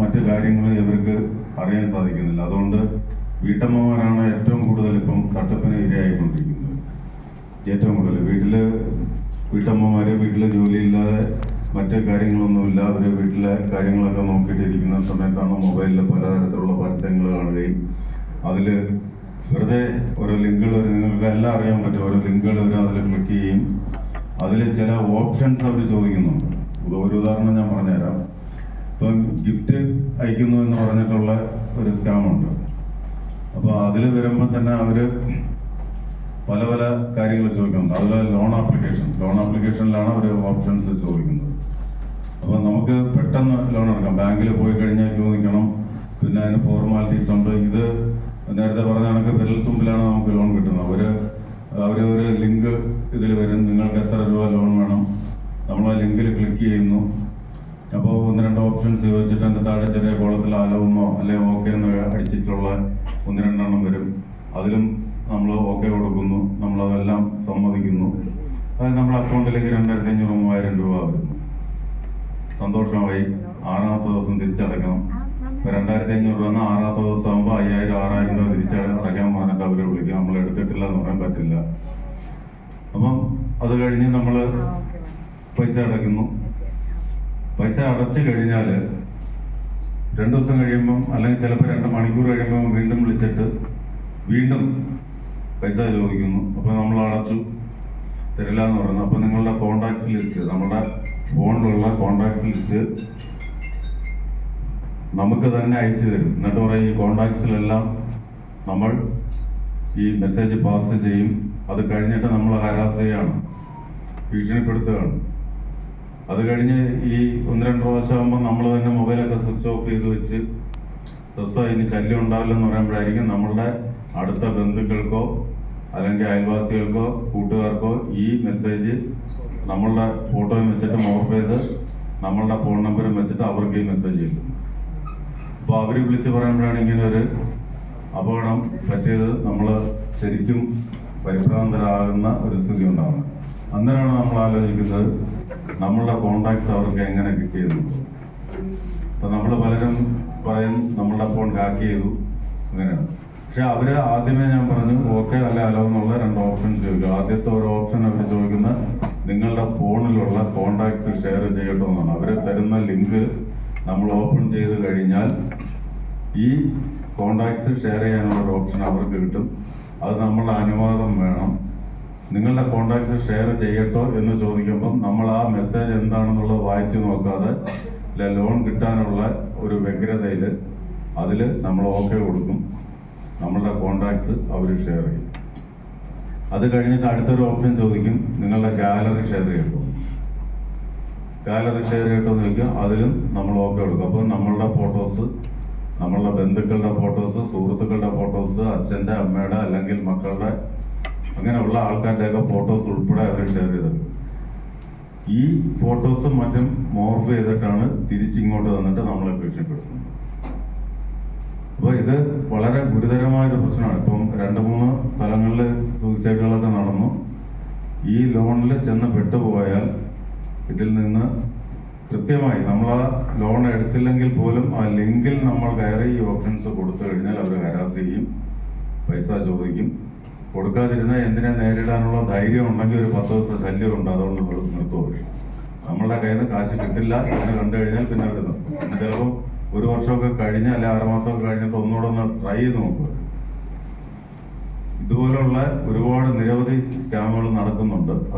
മറ്റു കാര്യങ്ങളും ഇവർക്ക് അറിയാൻ സാധിക്കുന്നില്ല. അതുകൊണ്ട് വീട്ടമ്മമാരാണ് ഏറ്റവും കൂടുതൽ ഇപ്പം തട്ടിപ്പിന് ഇരയായിക്കൊണ്ടിരിക്കുന്നത്. ഏറ്റവും കൂടുതൽ വീട്ടമ്മമാര് വീട്ടിലെ ജോലിയില്ലാതെ മറ്റു കാര്യങ്ങളൊന്നുമില്ല, അവർ വീട്ടിലെ കാര്യങ്ങളൊക്കെ നോക്കിയിട്ടിരിക്കുന്ന സമയത്താണ് മൊബൈലിൽ പലതരത്തിലുള്ള പരസ്യങ്ങൾ കാണുകയും അതിൽ വെറുതെ ഓരോ ലിങ്കുകൾ വരും. നിങ്ങൾക്ക് എല്ലാം അറിയാൻ പറ്റും. ഓരോ ലിങ്കുകൾ വരും, അതിൽ ക്ലിക്ക് ചെയ്യും. അതിൽ ചില ഓപ്ഷൻസ് അവർ ചോദിക്കുന്നുണ്ട്. ഒരു ഉദാഹരണം ഞാൻ പറഞ്ഞുതരാം. ഇപ്പം ഗിഫ്റ്റ് അയക്കുന്നു എന്ന് പറഞ്ഞിട്ടുള്ള ഒരു സ്കാമുണ്ട്. അപ്പോൾ അതിൽ വരുമ്പോൾ തന്നെ അവർ പല പല കാര്യങ്ങൾ ചോദിക്കുന്നുണ്ട്. അതുപോലെ ലോൺ ആപ്ലിക്കേഷനിലാണ് അവർ ഓപ്ഷൻസ് ചോദിക്കുന്നത്. അപ്പോൾ നമുക്ക് പെട്ടെന്ന് ലോൺ എടുക്കാം. ബാങ്കിൽ പോയി കഴിഞ്ഞാൽ ക്യൂ നിൽക്കണം, പിന്നെ അതിന് ഫോർമാലിറ്റീസ് ഉണ്ട്. ഇത് നേരത്തെ പറഞ്ഞ കണക്ക് വിരൽത്തുമ്പിലാണ് നമുക്ക് ലോൺ കിട്ടുന്നത്. അവർ ഒരു ലിങ്ക് ഇതിൽ വരും, നിങ്ങൾക്ക് എത്ര രൂപ ലോൺ വേണം, നമ്മൾ ആ ലിങ്കിൽ ക്ലിക്ക് ചെയ്യുന്നു. അപ്പോൾ 1-2 ഓപ്ഷൻസ് ചോദിച്ചിട്ട് എൻ്റെ താഴെ ചെറിയ കോളത്തിൽ ആലവുന്നോ അല്ലെങ്കിൽ ഓക്കെ എന്ന് അടിച്ചിട്ടുള്ള 1-2 വരും. അതിലും നമ്മൾ ഓക്കെ കൊടുക്കുന്നു, നമ്മളതെല്ലാം സമ്മതിക്കുന്നു. അതായത് നമ്മുടെ അക്കൗണ്ടിലേക്ക് 2500-3000 രൂപ വരുന്നു. സന്തോഷമായി. 6ാമത്തെ ദിവസം തിരിച്ചടയ്ക്കണം. 2500 രൂപ 6ാമത്തെ ദിവസം ആകുമ്പോൾ 5000-6000 രൂപ തിരിച്ചടയ്ക്കാൻ പറഞ്ഞിട്ട് അവർ വിളിക്കും. നമ്മൾ എടുത്തിട്ടില്ല എന്ന് പറയാൻ പറ്റില്ല. അപ്പം അത് കഴിഞ്ഞ് നമ്മൾ പൈസ അടയ്ക്കുന്നു. പൈസ അടച്ചു കഴിഞ്ഞാൽ 2 ദിവസം കഴിയുമ്പം അല്ലെങ്കിൽ ചിലപ്പോൾ 2 മണിക്കൂർ കഴിയുമ്പോൾ വീണ്ടും വിളിച്ചിട്ട് വീണ്ടും പൈസ ചോദിക്കുന്നു. അപ്പോൾ നമ്മൾ അടച്ചു തരില്ല എന്ന് പറയുന്നു. അപ്പോൾ നിങ്ങളുടെ കോണ്ടാക്ട്സ് ലിസ്റ്റ്, നമ്മുടെ ഫോണിലുള്ള കോണ്ടാക്ട്സ് ലിസ്റ്റ് നമുക്ക് തന്നെ അയച്ചു തരും. എന്നിട്ട് പറയും ഈ കോണ്ടാക്ട്സിലെല്ലാം നമ്മൾ ഈ മെസ്സേജ് പാസ് ചെയ്യും. അത് കഴിഞ്ഞിട്ട് നമ്മൾ ഹരാസ് ചെയ്യാണ്, ഭീഷണിപ്പെടുത്തുകയാണ്. അത് കഴിഞ്ഞ് ഈ 1-2 പ്രാവശ്യം ആകുമ്പോൾ നമ്മൾ തന്നെ മൊബൈലൊക്കെ സ്വിച്ച് ഓഫ് ചെയ്ത് വെച്ച് സ്വസ്ഥമായി ഇനി ശല്യം ഉണ്ടാവില്ലെന്ന് പറയുമ്പോഴായിരിക്കും നമ്മളുടെ അടുത്ത ബന്ധുക്കൾക്കോ അല്ലെങ്കിൽ അയൽവാസികൾക്കോ കൂട്ടുകാർക്കോ ഈ മെസ്സേജ് നമ്മളുടെ ഫോട്ടോയും വെച്ചിട്ട് മോർഫ് ചെയ്ത് നമ്മളുടെ ഫോൺ നമ്പറും വെച്ചിട്ട് അവർക്ക് ഈ മെസ്സേജ് ചെയ്യും. അപ്പോൾ അവർ വിളിച്ച് പറയുമ്പോഴാണ് ഇങ്ങനെ ഒരു അപകടം പറ്റിയത്, നമ്മൾ ശരിക്കും പരിഭ്രാന്തരാകുന്ന ഒരു സ്ഥിതി ഉണ്ടാകുന്നത്. അന്നേരമാണ് നമ്മൾ ആലോചിക്കുന്നത് നമ്മളുടെ കോണ്ടാക്ട്സ് അവർക്ക് എങ്ങനെ കിട്ടിയെന്ന്. അപ്പം നമ്മൾ പലരും പറയും നമ്മളുടെ ഫോൺ ഹാക്ക് ചെയ്തു അങ്ങനെയാണ്. പക്ഷെ അവർ ആദ്യമേ ഞാൻ പറഞ്ഞു ഓക്കെ അല്ലെ അലോ എന്നുള്ള 2 ഓപ്ഷൻസ് ചോദിക്കും. ആദ്യത്തെ ഒരു ഓപ്ഷൻ അവർ ചോദിക്കുന്ന നിങ്ങളുടെ ഫോണിലുള്ള കോണ്ടാക്ട്സ് ഷെയർ ചെയ്യട്ടോ എന്നാണ്. അവർ തരുന്ന ലിങ്ക് നമ്മൾ ഓപ്പൺ ചെയ്ത് കഴിഞ്ഞാൽ ഈ കോണ്ടാക്ട്സ് ഷെയർ ചെയ്യാനുള്ള ഒരു ഓപ്ഷൻ അവർക്ക് കിട്ടും. അത് നമ്മളുടെ അനുവാദം വേണം. നിങ്ങളുടെ കോണ്ടാക്ട്സ് ഷെയർ ചെയ്യട്ടോ എന്ന് ചോദിക്കുമ്പം നമ്മൾ ആ മെസ്സേജ് എന്താണെന്നുള്ളത് വായിച്ചു നോക്കാതെ ലോൺ കിട്ടാനുള്ള ഒരു വ്യഗ്രതയിൽ അതിൽ നമ്മൾ ഓക്കെ കൊടുക്കും. നമ്മളുടെ കോണ്ടാക്ട്സ് അവർ ഷെയർ ചെയ്യും. അത് കഴിഞ്ഞിട്ട് അടുത്തൊരു ഓപ്ഷൻ ചോദിക്കും നിങ്ങളുടെ ഗാലറി ഷെയർ ചെയ്യട്ടോ. ഗാലറി ഷെയർ ചെയ്യട്ടോ എന്ന് ചോദിക്കും. അതിലും നമ്മൾ ഓക്കെ കൊടുക്കും. അപ്പോൾ നമ്മളുടെ ഫോട്ടോസ്, നമ്മളുടെ ബന്ധുക്കളുടെ ഫോട്ടോസ്, സുഹൃത്തുക്കളുടെ ഫോട്ടോസ്, അച്ഛൻ്റെ അമ്മയുടെ അല്ലെങ്കിൽ മക്കളുടെ അങ്ങനെയുള്ള ആൾക്കാരുടെയൊക്കെ ഫോട്ടോസ് ഉൾപ്പെടെ അവർ ഷെയർ ചെയ്തത്. ഈ ഫോട്ടോസും മറ്റും മോർഫ് ചെയ്തിട്ടാണ് തിരിച്ചിങ്ങോട്ട് വന്നിട്ട് നമ്മളെ ഭീഷണിപ്പെടുത്തുന്നത്. അപ്പോൾ ഇത് വളരെ ഗുരുതരമായൊരു പ്രശ്നമാണ്. ഇപ്പം 2-3 സ്ഥലങ്ങളിൽ സൂയിസൈഡുകളൊക്കെ നടന്നു. ഈ ലോണിൽ ചെന്ന് പെട്ടുപോയാൽ ഇതിൽ നിന്ന് കൃത്യമായി നമ്മൾ ആ ലോൺ എടുത്തില്ലെങ്കിൽ പോലും ആ ലിങ്കിൽ നമ്മൾ കയറി ഈ ഓപ്ഷൻസ് കൊടുത്തു കഴിഞ്ഞാൽ അവർ ഹരാസ് ചെയ്യും, പൈസ ചോദിക്കും. കൊടുക്കാതിരുന്നാൽ എന്തിനെ നേരിടാനുള്ള ധൈര്യം ഉണ്ടെങ്കിൽ ഒരു 10 ദിവസം ശല്യമുണ്ട്, അതുകൊണ്ട് നിർത്തുപോയി. നമ്മളുടെ കയ്യിൽ നിന്ന് കാശ് കിട്ടില്ല എന്ന് കണ്ടു കഴിഞ്ഞാൽ പിന്നെ അവർ ചിലപ്പോൾ 1 വർഷമൊക്കെ കഴിഞ്ഞ് അല്ലെങ്കിൽ 6 മാസമൊക്കെ കഴിഞ്ഞിട്ട് ഒന്നുകൂടെ ഒന്ന് ട്രൈ ചെയ്ത് നോക്കുക. ഇതുപോലുള്ള ഒരുപാട് നിരവധി സ്കാമുകൾ നടക്കുന്നുണ്ട്.